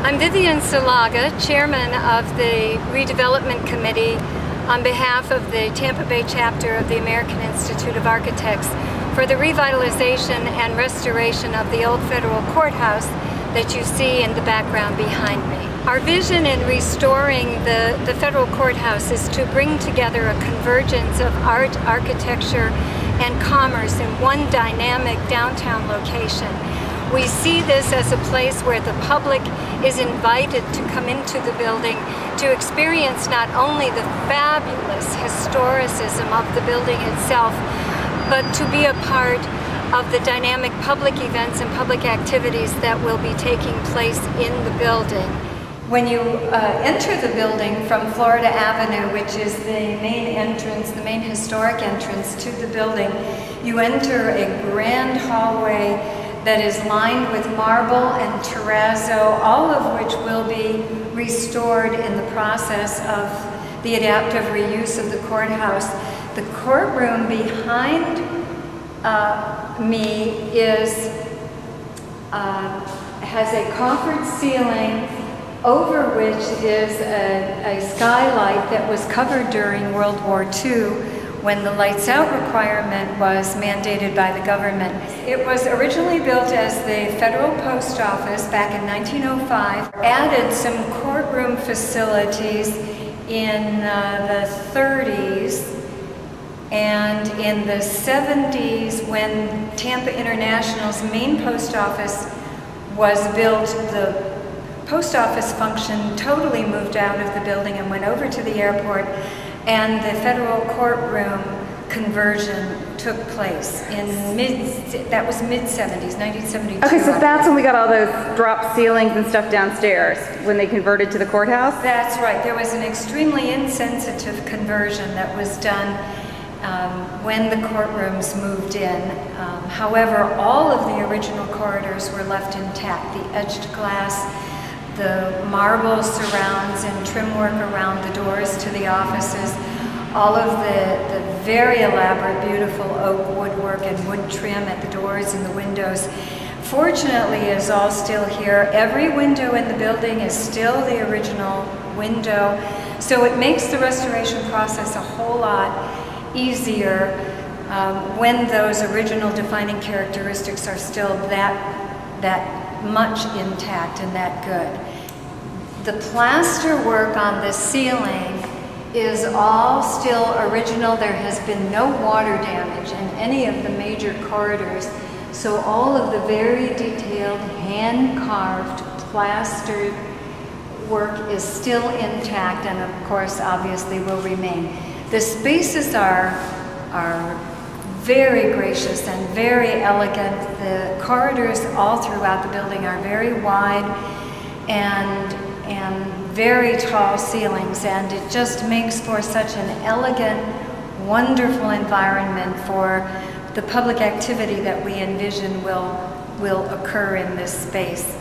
I'm Vivian Salaga, Chairman of the Redevelopment Committee on behalf of the Tampa Bay chapter of the American Institute of Architects for the revitalization and restoration of the old federal courthouse that you see in the background behind me. Our vision in restoring the federal courthouse is to bring together a convergence of art, architecture, and commerce in one dynamic downtown location. We see this as a place where the public is invited to come into the building to experience not only the fabulous historicism of the building itself, but to be a part of the dynamic public events and public activities that will be taking place in the building. When you enter the building from Florida Avenue, which is the main entrance, the main historic entrance to the building, you enter a grand hallway that is lined with marble and terrazzo, all of which will be restored in the process of the adaptive reuse of the courthouse. The courtroom behind me has a coffered ceiling over which is a skylight that was covered during World War II when the lights out requirement was mandated by the government. It was originally built as the Federal Post Office back in 1905, added some courtroom facilities in the 30s, and in the 70s, when Tampa International's main post office was built, the post office function totally moved out of the building and went over to the airport, and the federal courtroom conversion took place in that was mid-70s, 1972. Okay, so that's when we got all those drop ceilings and stuff downstairs, when they converted to the courthouse? That's right. There was an extremely insensitive conversion that was done when the courtrooms moved in. However, all of the original corridors were left intact. The edged glass, the marble surrounds and trim work around the doors to the offices, all of the very elaborate, beautiful oak woodwork and wood trim at the doors and the windows, fortunately, is all still here. Every window in the building is still the original window, so it makes the restoration process a whole lot easier when those original defining characteristics are still that much intact and that good. The plaster work on the ceiling is all still original. There has been no water damage in any of the major corridors, so all of the very detailed, hand-carved, plastered work is still intact and, of course, obviously will remain. The spaces are very gracious and very elegant. The corridors all throughout the building are very wide and very tall ceilings, and it just makes for such an elegant, wonderful environment for the public activity that we envision will occur in this space.